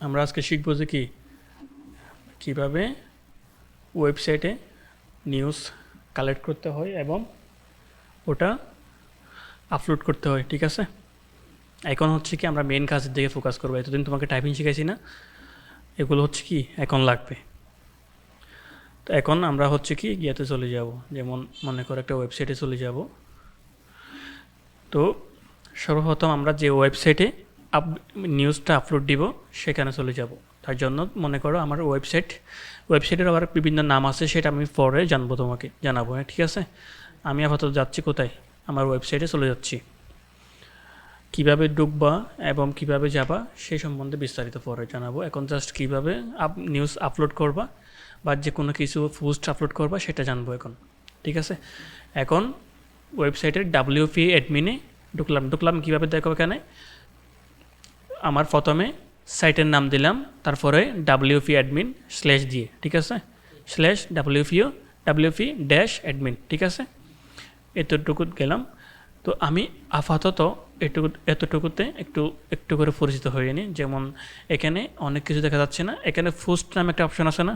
আমরা আজকে শিখব যে কীভাবে ওয়েবসাইটে নিউজ কালেক্ট করতে হয় এবং ওটা আপলোড করতে হয়। ঠিক আছে, এখন হচ্ছে কি আমরা মেন কাজের দিকে ফোকাস করবো। এতদিন তোমাকে টাইপিং শিখাইছি না, এগুলো হচ্ছে কি এখন লাগবে। তো এখন আমরা হচ্ছে কি ইয়েতে চলে যাব, যেমন মনে করো একটা ওয়েবসাইটে চলে যাব। তো সর্বপ্রথম আমরা যে ওয়েবসাইটে নিউজটা আপলোড দিব সেখানে চলে যাব। তার জন্য মনে করো আমার ওয়েবসাইটের আবার বিভিন্ন নাম আছে, সেটা আমি পরে জানাবো। ঠিক আছে, আমি আপাতত যাচ্ছি কোথায়, আমার ওয়েবসাইটে চলে যাচ্ছি। কিভাবে ঢুকবা এবং কিভাবে যাবা সেই সম্বন্ধে বিস্তারিত পরে জানাবো। এখন জাস্ট কিভাবে নিউজ আপলোড করবা বা যে কোনো কিছু পোস্ট আপলোড করবা সেটা জানবো এখন। ঠিক আছে, এখন ওয়েবসাইটের WP অ্যাডমিনে ঢুকলাম কীভাবে দেখো, এখানে আমার প্রথমে সাইটের নাম দিলাম, তারপরে WP অ্যাডমিন স্ল্যাশ দিয়ে, ঠিক আছে, স্ল্যাশ WP -অ্যাডমিন। ঠিক আছে, এতটুকু গেলাম। তো আমি আপাতত এতটুকুতে একটু করে পরিচিত হয়ে নিই। যেমন এখানে অনেক কিছু দেখা যাচ্ছে না, এখানে পোস্ট নামে একটা অপশন আছে না,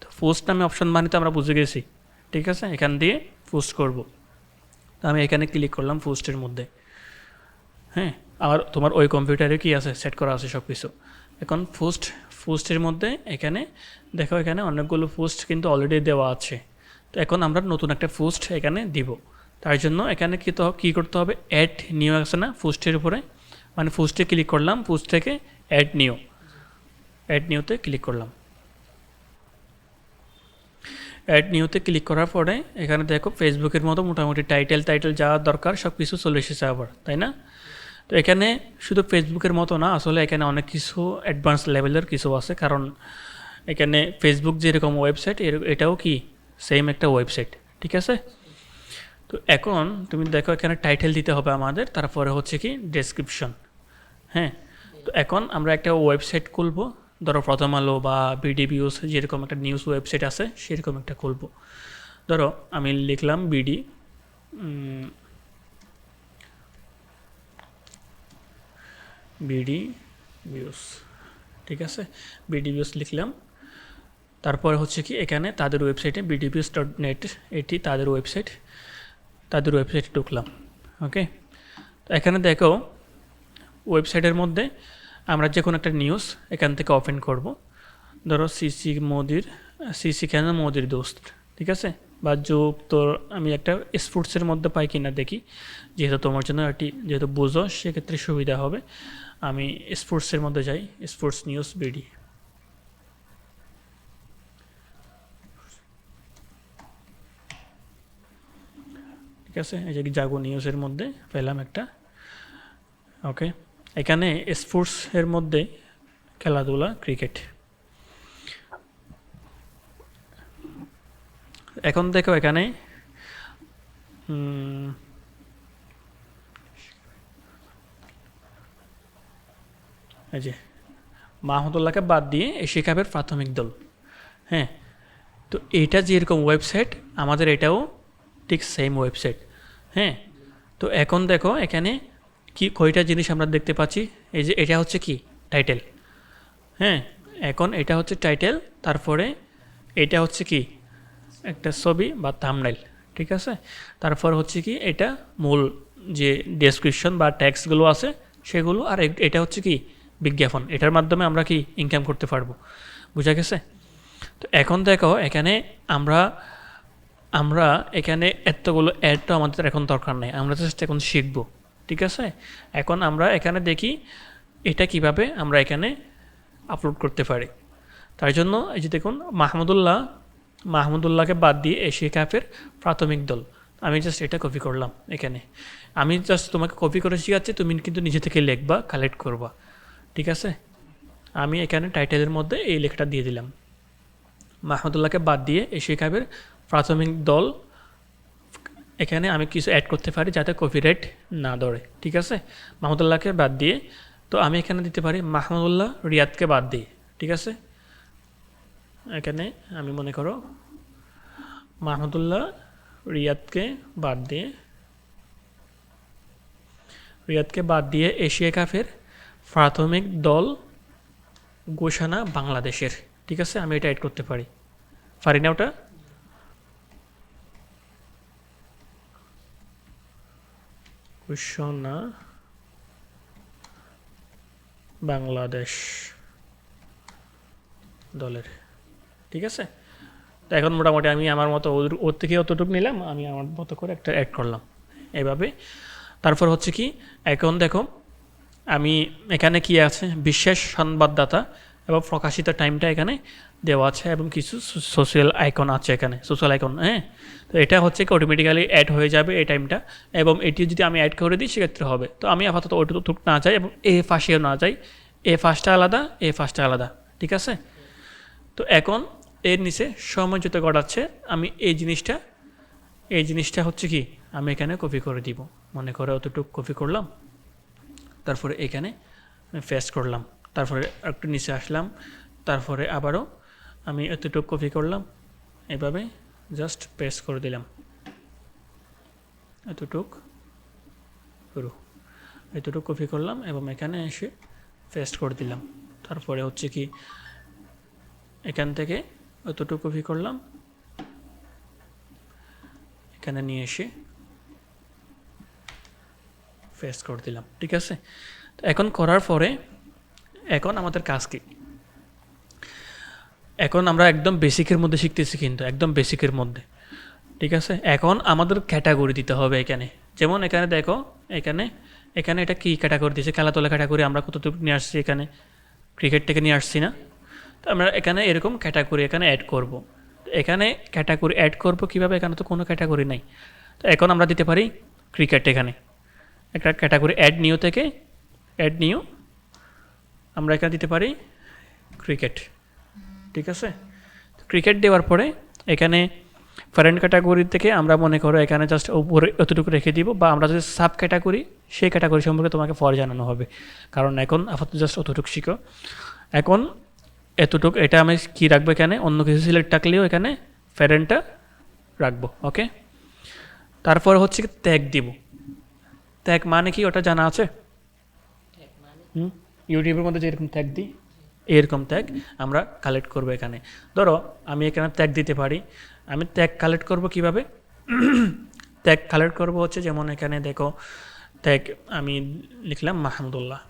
তো পোস্ট নামে অপশন মানে তো আমরা বুঝে গেছি। ঠিক আছে, এখান দিয়ে পোস্ট করব। তো আমি এখানে ক্লিক করলাম পোস্টের মধ্যে। হ্যাঁ, আর তোমার ওই কম্পিউটারে কি আছে, সেট করা আছে সব কিছু। এখন পোস্টের মধ্যে এখানে দেখো, এখানে অনেকগুলো পোস্ট কিন্তু অলরেডি দেওয়া আছে। তো এখন আমরা নতুন একটা পোস্ট এখানে দিব। তার জন্য এখানে কী করতে হবে, অ্যাড নিউ আছে না পোস্টের উপরে, মানে পোস্টে ক্লিক করলাম, পোস্ট থেকে অ্যাড নিউতে ক্লিক করলাম। অ্যাড নিউতে ক্লিক করার পরে এখানে দেখো ফেসবুকের মতো মোটামুটি টাইটেল যা দরকার সব কিছু চলে এসেছে আবার, তাই না? তো এখানে শুধু ফেসবুকের মতো না, আসলে এখানে অনেক কিছু অ্যাডভান্স লেভেলের কিছু আছে। কারণ এখানে ফেসবুক যেরকম ওয়েবসাইট, এটাও কি সেম একটা ওয়েবসাইট। ঠিক আছে, তো এখন তুমি দেখো এখানে টাইটেল দিতে হবে আমাদের, তারপরে হচ্ছে কি ডেসক্রিপশন। হ্যাঁ, তো এখন আমরা একটা ওয়েবসাইট খুলবো, ধরো প্রথম আলো বা বিডি নিউজ, যেরকম একটা নিউজ ওয়েবসাইট আছে সেরকম একটা খুলবো। ধরো আমি লিখলাম বিডি নিউজ। ঠিক আছে, বিডি নিউজ লিখলাম। তারপরে হচ্ছে কি এখানে তাদের ওয়েবসাইটে bdnews.net, এটি তাদের ওয়েবসাইটে ঢুকলাম। ওকে, তো এখানে দেখো ওয়েবসাইটের মধ্যে আমরা যে কোনো একটা নিউজ এখান থেকে ওপেন করব। ধরো সিসি কেন মোদির দোস্ত, ঠিক আছে, বা তোর আমি একটা স্পোর্টসের মধ্যে পাই কিনা দেখি, যেহেতু তোমার জন্য এটি যেহেতু বুঝো সেক্ষেত্রে সুবিধা হবে। আমি স্পোর্টসের মধ্যে যাই, স্পোর্টস নিউজ বিডি। ঠিক আছে, এই যে জাগো নিউজের মধ্যে পেলাম একটা। ওকে, এখানে স্পোর্টসের মধ্যে খেলাধুলা, ক্রিকেট। এখন দেখো এখানে এই যে মাহমুদুল্লাহকে বাদ দিয়ে এশিয়া কাপের প্রাথমিক দল। হ্যাঁ, তো এইটা যেরকম ওয়েবসাইট, আমাদের এটাও ঠিক সেম ওয়েবসাইট। হ্যাঁ, তো এখন দেখো এখানে কয়টা জিনিস আমরা দেখতে পাচ্ছি। এই যে এটা হচ্ছে কি টাইটেল। হ্যাঁ, এখন এটা হচ্ছে টাইটেল, তারপরে এটা হচ্ছে কি একটা ছবি বা থাম্বনেইল। ঠিক আছে, তারপর হচ্ছে কি এটা মূল যে ডেসক্রিপশন বা ট্যাক্সগুলো আছে সেগুলো, আর এটা হচ্ছে কি বিজ্ঞাপন। এটার মাধ্যমে আমরা কি ইনকাম করতে পারবো, বুঝা গেছে? তো এখন দেখো এখানে আমরা এখানে এতগুলো অ্যাড তো আমাদের এখন দরকার নেই, আমরা জাস্ট এখন শিখবো। ঠিক আছে, এখন আমরা এখানে দেখি এটা কিভাবে আমরা এখানে আপলোড করতে পারি। তার জন্য এই যে দেখুন মাহমুদুল্লাহকে বাদ দিয়ে এশিয়া কাপের প্রাথমিক দল, আমি জাস্ট এটা কপি করলাম এখানে। আমি জাস্ট তোমাকে কপি করে শিখাচ্ছি, তুমি কিন্তু নিজে থেকে লিখবা, কালেক্ট করবা। ঠিক আছে, আমি এখানে টাইটেলের মধ্যে এই লেখাটা দিয়ে দিলাম, মাহমুদুল্লাহকে বাদ দিয়ে এশিয়া কাপের প্রাথমিক দল। এখানে আমি কিছু অ্যাড করতে পারি যাতে কপিরাইট না ধরে। ঠিক আছে, মাহমুদুল্লাহকে বাদ দিয়ে, তো আমি এখানে দিতে পারি মাহমুদুল্লাহ রিয়াদকে বাদ দিয়ে। ঠিক আছে, এখানে আমি মনে করো মাহমুদুল্লাহ রিয়াদকে বাদ দিয়ে এশিয়া কাপের প্রাথমিক দল ঘোষণা বাংলাদেশের, ঠিক আছে, আমি এটা অ্যাড করতে পারি না ওটা? ঘোষণা বাংলাদেশ দলের, ঠিক আছে। তো এখন মোটামুটি আমি আমার মতো ওর থেকে অতটুকু নিলাম, আমি আমার মতো করে একটা অ্যাড করলাম এভাবে। তারপর হচ্ছে কি, এখন দেখো আমি এখানে কি আছে, বিশেষ সংবাদদাতা এবং প্রকাশিত টাইমটা এখানে দেওয়া আছে এবং কিছু সোশ্যাল আইকন আছে এখানে, সোশ্যাল আইকন, হ্যাঁ। তো এটা হচ্ছে কি অটোমেটিক্যালি অ্যাড হয়ে যাবে এই টাইমটা, এবং এটি যদি আমি অ্যাড করে দিই সেক্ষেত্রে হবে। তো আমি আপাতত ওইটুকু না যাই এবং এ ফাঁসেও না যাই, এ ফার্স্টটা আলাদা, এ ফার্স্টটা আলাদা, ঠিক আছে। তো এখন এর নিচে সমঝোত ঘটাচ্ছে, আমি এই জিনিসটা হচ্ছে কি আমি এখানে কপি করে দিব, মনে করে অতটুকু কপি করলাম, তারপরে এখানে পেস্ট করলাম, তারপরে একটু নিচে আসলাম, তারপরে আবারও আমি এতটুকু কপি করলাম, এভাবে জাস্ট পেস্ট করে দিলাম, এতটুকু কপি করলাম এবং এখানে এসে পেস্ট করে দিলাম। তারপরে হচ্ছে কি এখান থেকে এতটুকু কপি করলাম, এখানে নিয়ে এসে পেস্ট করে দিলাম, ঠিক আছে। তো এখন করার পরে এখন আমাদের কাজ কি, এখন আমরা একদম বেসিকের মধ্যে শিখতেছি, কিন্তু একদম বেসিকের মধ্যে, ঠিক আছে। এখন আমাদের ক্যাটাগরি দিতে হবে এখানে, যেমন এখানে দেখো এখানে এটা কি ক্যাটাগরি দিয়েছে, খেলাধুলা ক্যাটাগরি আমরা কতটুকু নিয়ে আসছি, এখানে ক্রিকেট থেকে নিয়ে আসছি না। তো আমরা এখানে এরকম ক্যাটাগরি এখানে অ্যাড করব। এখানে ক্যাটাগরি অ্যাড করব কীভাবে, এখানে তো কোনো ক্যাটাগরি নাই। তো এখন আমরা দিতে পারি ক্রিকেট, এখানে একটা ক্যাটাগরি অ্যাড নিউ থেকে আমরা এখানে দিতে পারি ক্রিকেট, ঠিক আছে। ক্রিকেট দেওয়ার পরে এখানে ফরেন ক্যাটাগরি থেকে আমরা মনে করো এখানে জাস্ট উপরে অতটুকু রেখে দিব, বা আমরা যদি সাব ক্যাটাগরি, সেই ক্যাটাগরি সম্পর্কে তোমাকে পরে জানানো হবে, কারণ এখন আপাতত জাস্ট অতটুকু শিখো। এখন এতটুকু এটা আমি কি রাখবো, এখানে অন্য কিছু সিলেক্ট থাকলেও এখানে ফরেনটা রাখবো, ওকে। তারপর হচ্ছে কি ট্যাগ দিব, ট্যাগ মানে কি ওটা জানা আছে? ইউটিউবের মধ্যে যেরকম ট্যাগ দিই এরকম ট্যাগ আমরা কালেক্ট করবো এখানে। ধরো আমি এখানে ট্যাগ দিতে পারি, আমি ট্যাগ কালেক্ট করব কিভাবে, ট্যাগ কালেক্ট করব হচ্ছে, যেমন এখানে দেখো ট্যাগ আমি লিখলাম মাহমুদুল্লাহ,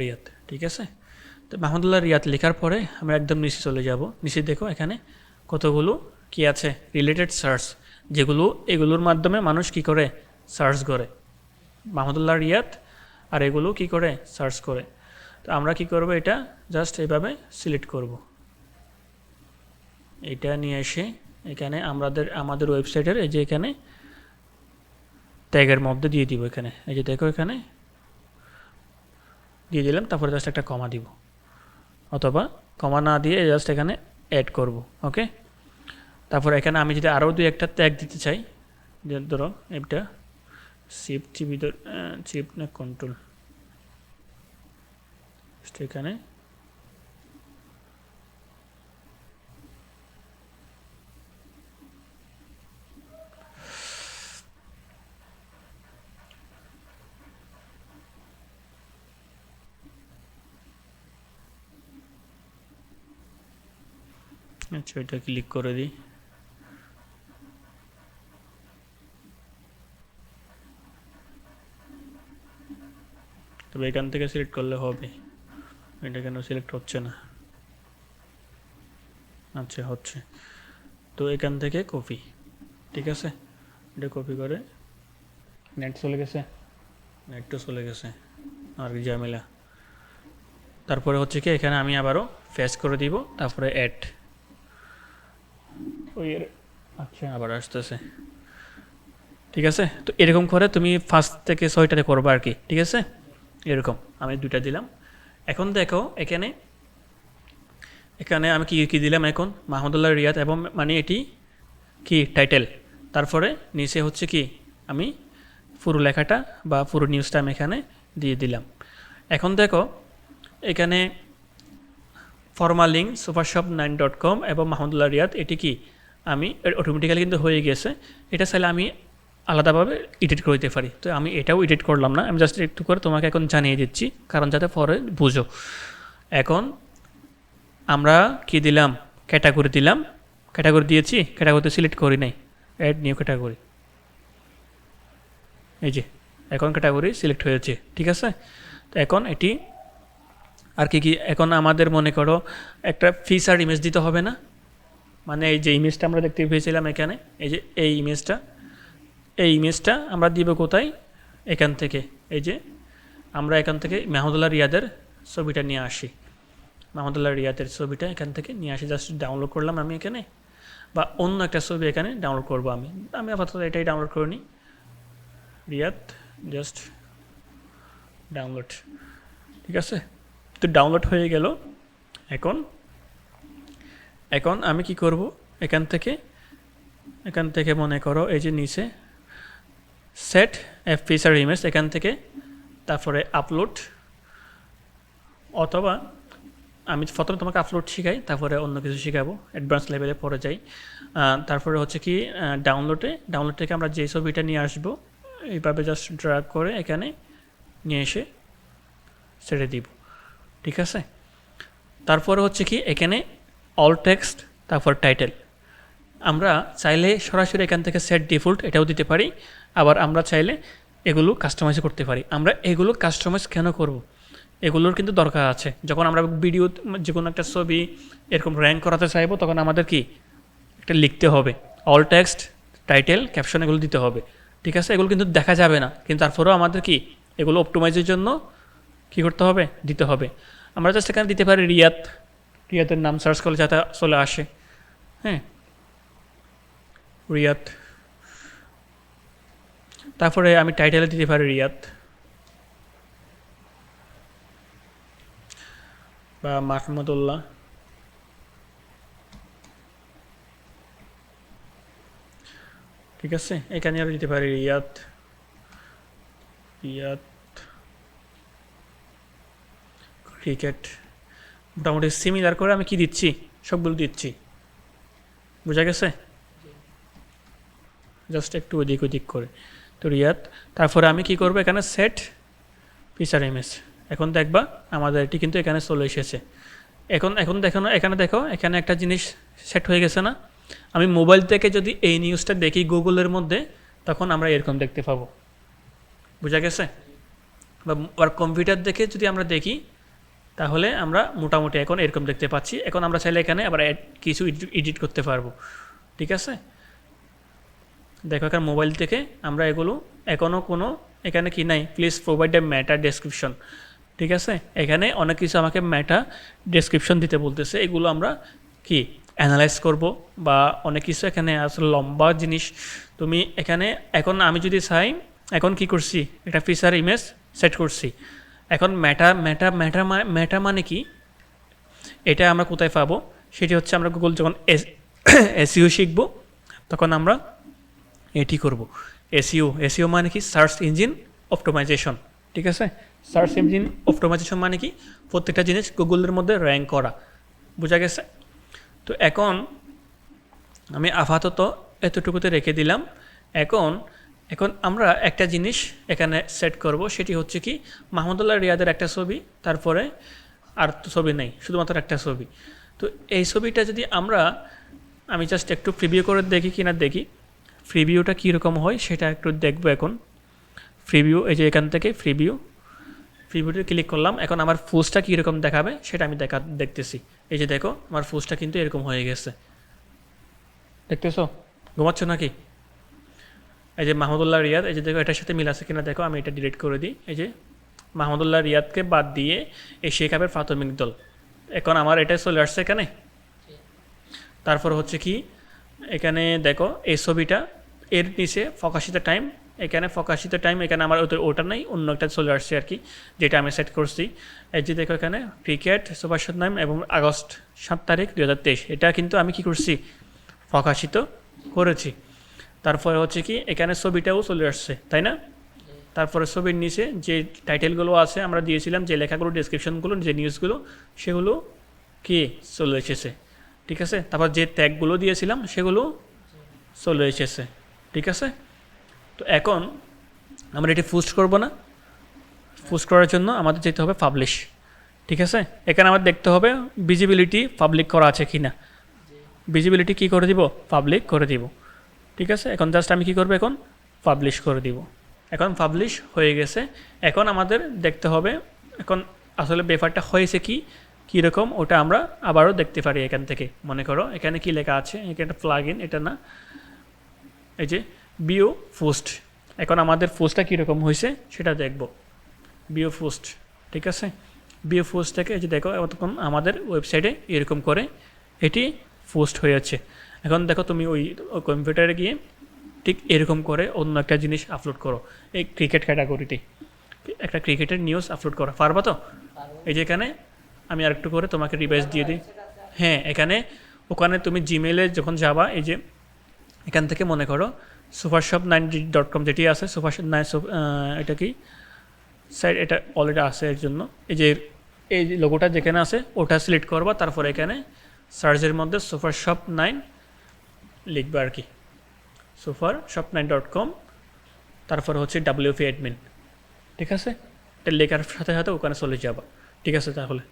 রিয়াদ, ঠিক আছে। তো মাহমুদুল্লাহ রিয়াদ লেখার পরে আমরা একদম নিচে চলে যাব, নিচে দেখো এখানে কতগুলো কি আছে রিলেটেড সার্চ, এগুলোর মাধ্যমে মানুষ কি করে সার্চ করে, মাহমুদুল্লাহ রিয়াদ আর এগুলো কি করে সার্চ করে। তো আমরা কি করব, এটা জাস্ট এইভাবে সিলেক্ট করব, এটা নিয়ে এসে এখানে আমাদের ওয়েবসাইটের এই যে এখানে ট্যাগের মধ্যে দিয়ে দিব, এখানে এই যে দেখো এখানে দিয়ে দিলাম, তারপরে জাস্ট একটা কমা দিব, অথবা কমা না দিয়ে জাস্ট এখানে অ্যাড করব, ওকে। তারপর এখানে আমি যদি আরও দুই একটা ট্যাগ দিতে চাই, ধরো এটা শিফট না কন্ট্রোল, এখানে আচ্ছা এটা ক্লিক করে দিই, তবে এখান থেকে সিলেক্ট করলে হবে, এটা কেন সিলেক্ট হচ্ছে না, আচ্ছা হচ্ছে। তো এখান থেকে কপি, ঠিক আছে, এটা কপি করে নেট চলে গেছে আর কি ঝামেলা। তারপরে হচ্ছে কি এখানে আমি আবারও পেস্ট করে দিব, তারপরে অ্যাড, আচ্ছা আবার আসতেছে, ঠিক আছে। তো এরকম করে তুমি 5 থেকে 6টাতে করবা আর কি, ঠিক আছে। এরকম আমি 2টা দিলাম। এখন দেখো এখানে আমি কি দিলাম, এখন মাহমুদুল্লাহ রিয়াদ, এবং মানে এটি কি টাইটেল, তারপরে নিচে হচ্ছে কি আমি পুরো লেখাটা বা পুরো নিউজটা আমি এখানে দিয়ে দিলাম। এখন দেখো এখানে ফর্মাল লিঙ্ক supershop9.com এবং মাহমুদুল্লাহ রিয়াদ, এটি কি আমি অটোমেটিক্যালি কিন্তু হয়ে গেছে। এটা চাইলে আমি আলাদাভাবে এডিট করে দিতে পারি। তো আমি এটাও এডিট করলাম না, আমি জাস্ট একটু করে তোমাকে এখন জানিয়ে দিচ্ছি, কারণ যাতে পরে বুঝো। এখন আমরা কি দিলাম, ক্যাটাগরি দিলাম, ক্যাটাগরি দিয়েছি, ক্যাটাগরিতে সিলেক্ট করি নাই, অ্যাড নিউ ক্যাটাগরি, এই যে এখন ক্যাটাগরি সিলেক্ট হয়েছে, ঠিক আছে। তো এখন এটি আর কি এখন আমাদের মনে করো একটা ফিচার ইমেজ দিতে হবে না, মানে এই যে ইমেজটা আমরা দেখতে পেয়েছিলাম এখানে, এই যে এই ইমেজটা আমরা দিব কোথায়, এখান থেকে, এই যে আমরা এখান থেকে মাহমুদুল্লাহ রিয়াদের ছবিটা নিয়ে আসি, মাহমুদুল্লাহ রিয়াদের ছবিটা এখান থেকে নিয়ে আসি, জাস্ট ডাউনলোড করলাম আমি এখানে, বা অন্য একটা ছবি এখানে ডাউনলোড করবো আমি আপাতত এটাই ডাউনলোড করে নিই, রিয়াদ জাস্ট ডাউনলোড, ঠিক আছে। তো ডাউনলোড হয়ে গেল। এখন আমি কি করব, এখান থেকে মনে করো এই যে নিচে সেট এ ফিচার ইমেজ, এখান থেকে তারপরে আপলোড, অথবা আমি প্রথমে তোমাকে আপলোড শিখাই, তারপরে অন্য কিছু শিখাবো, অ্যাডভান্স লেভেলে পরে যাই। তারপরে হচ্ছে কি ডাউনলোড থেকে আমরা যে ছবিটা নিয়ে আসবো, এইভাবে জাস্ট ড্র্যাগ করে এখানে নিয়ে এসে ছেড়ে দিব, ঠিক আছে। তারপরে হচ্ছে কি এখানে অল টেক্সট, তারপর টাইটেল, আমরা চাইলে সরাসরি এখান থেকে সেট ডিফল্ট এটাও দিতে পারি, আবার আমরা চাইলে এগুলো কাস্টমাইজ করতে পারি। আমরা এগুলো কাস্টমাইজ কেন করব, এগুলোর কিন্তু দরকার আছে। যখন আমরা ভিডিও যে কোনো একটা ছবি এরকম র্যাঙ্ক করাতে চাইবো, তখন আমাদের কি একটা লিখতে হবে, অল টেক্সট, টাইটেল, ক্যাপশন এগুলো দিতে হবে, ঠিক আছে। এগুলো কিন্তু দেখা যাবে না, কিন্তু তারপরেও আমাদের কি এগুলো অপটিমাইজের জন্য কী করতে হবে, দিতে হবে। আমরা জাস্ট এখানে দিতে পারি রিয়াদের নাম সার্চ করলে যাতে চলে আসে, হ্যাঁ, রিয়াদ। তারপরে আমি টাইটেলে দিতে পারি রিয়াদ বা মাহমুদুল্লাহ, ঠিক আছে। এখানে আরও দিতে পারি রিয়াদ ক্রিকেট, মোটামুটি সিমিলার করে আমি কি দিচ্ছি, সবগুলো দিচ্ছি, বোঝা গেছে, জাস্ট একটু ওদিক করে। তো রিয়াদ, তারপরে আমি কি করব, এখানে সেট ফিচার ইমেজ, এখন দেখবা আমাদের এটি কিন্তু এখানে চলে এসেছে। এখন দেখো না, এখানে দেখো, এখানে একটা জিনিস সেট হয়ে গেছে না। আমি মোবাইল থেকে যদি এই নিউজটা দেখি গুগলের মধ্যে, তখন আমরা এরকম দেখতে পাবো, বোঝা গেছে। বা কম্পিউটার দেখে যদি আমরা দেখি, তাহলে আমরা মোটামুটি এখন এরকম দেখতে পাচ্ছি। এখন আমরা চাইলে এখানে আবার কিছু এডিট করতে পারবো, ঠিক আছে। দেখো এখানে মোবাইল থেকে আমরা এগুলো এখনও কোনো এখানে কি নাই, please provide a Meta description, ঠিক আছে। এখানে অনেক কিছু আমাকে ম্যাটা ডেসক্রিপশন দিতে বলতেছে, এগুলো আমরা কি অ্যানালাইজ করব, বা অনেক কিছু এখানে আসলে লম্বা জিনিস তুমি এখানে। এখন আমি যদি চাই, এখন কি করছি, একটা ফিচার ইমেজ সেট করছি। এখন ম্যাটা মানে কি, এটা আমরা কোথায় পাবো, সেটি হচ্ছে আমরা গুগল যখন এসইও শিখব, তখন আমরা এটি করব। এসইও মানে কি, সার্চ ইঞ্জিন অপটিমাইজেশন, ঠিক আছে। সার্চ ইঞ্জিন অপটিমাইজেশন মানে কি, প্রত্যেকটা জিনিস গুগলের মধ্যে র্যাঙ্ক করা, বোঝা গেছে। তো এখন আমি আপাতত এতটুকুতে রেখে দিলাম। এখন আমরা একটা জিনিস এখানে সেট করব, সেটি হচ্ছে কি মাহমুদুল্লাহ রিয়াদের একটা ছবি, তারপরে আর তো ছবি নেই, শুধুমাত্র একটা ছবি। তো এই ছবিটা যদি আমি জাস্ট একটু প্রিভিউ করে দেখি কিনা, দেখি প্রিভিউটা কীরকম হয় সেটা একটু দেখবো। এখন প্রিভিউ, এই যে এখান থেকে প্রিভিউতে ক্লিক করলাম। এখন আমার পোস্টটা কীরকম দেখাবে সেটা আমি দেখতেছি। এই যে দেখো আমার পোস্টটা কিন্তু এরকম হয়ে গেছে, দেখতেছো, ঘুমাচ্ছ নাকি? এই যে মাহমুদুল্লাহ রিয়াদ, এই যে দেখো এটার সাথে মিল আছে কিনা দেখো, আমি এটা ডিলিট করে দিই। এই যে মাহমুদুল্লাহ রিয়াদকে বাদ দিয়ে এই শেখ আবের প্রাথমিক দল, এখন আমার এটাই চলে আসছে এখানে। তারপর হচ্ছে কি এখানে দেখো এই ছবিটা, এর নিচে প্রকাশিত টাইম, এখানে প্রকাশিত টাইম, এখানে আমার ওটা নেই, অন্য একটা চলে আসছে আর কি, যেটা আমি সেট করছি। এই যে দেখো এখানে ক্রিকেট সুপার নাম এবং আগস্ট 7 তারিখ 2023, এটা কিন্তু আমি কি করছি, প্রকাশিত করেছি। তারপরে হচ্ছে কি এখানে ছবিটাও চলে আসছে, তাই না। তারপরে ছবির নিচে যে টাইটেলগুলো আছে আমরা দিয়েছিলাম, যে লেখাগুলো, ডেসক্রিপশনগুলো, যে নিউজগুলো, সেগুলো কি চলে এসেছে, ঠিক আছে। তারপর যে ট্যাগগুলো দিয়েছিলাম সেগুলো চলে এসেছে, ঠিক আছে। তো এখন আমরা এটি পোস্ট করব না, পোস্ট করার জন্য আমাদের যেতে হবে পাবলিশ। ঠিক আছে, এখানে আমাদের দেখতে হবে ভিজিবিলিটি পাবলিক করা আছে কি না। ভিজিবিলিটি কী করে দিব, পাবলিক করে দিব। ঠিক আছে, এখন জাস্ট আমি কী করবো, এখন পাবলিশ করে দিব। এখন পাবলিশ হয়ে গেছে। এখন আমাদের দেখতে হবে এখন আসলে ব্যাপারটা হয়েছে কি কীরকম, ওটা আমরা আবারও দেখতে পারি এখান থেকে। মনে করো এখানে কি লেখা আছে, এখানে একটা প্লাগ ইন, এটা না, এই যে বিও পোস্ট। এখন আমাদের পোস্টটা কীরকম হয়েছে সেটা দেখব। বিও পোস্ট, ঠিক আছে, বিও পোস্ট থেকে এই যে দেখো তখন আমাদের ওয়েবসাইটে এরকম করে এটি পোস্ট হয়ে যাচ্ছে। এখন দেখো তুমি ওই কম্পিউটারে গিয়ে ঠিক এরকম করে অন্য একটা জিনিস আপলোড করো, এই ক্রিকেট ক্যাটাগরিতে একটা ক্রিকেটের নিউজ আপলোড করা পারবা তো? এই যে এখানে আমি আরেকটু করে তোমাকে রিভাইজ দিয়ে দিই। হ্যাঁ, এখানে ওখানে তুমি জিমেলে যখন যাবা, এই যে এখান থেকে মনে করো supershop9.com যেটি আছে, সুপারশপ 9, এটা কি সাইট, এটা অলরেডি আছে এর জন্য। এই যে এই লোগোটা যেখানে আছে ওটা সিলেক্ট করবা, তারপর এখানে সার্চের মধ্যে supershop9 লিখবা আর কি, supershop9.com, তারপর হচ্ছে WP অ্যাডমিন। ঠিক আছে, এটা লেখার সাথে সাথে ওখানে চলে যাবা। ঠিক আছে তাহলে।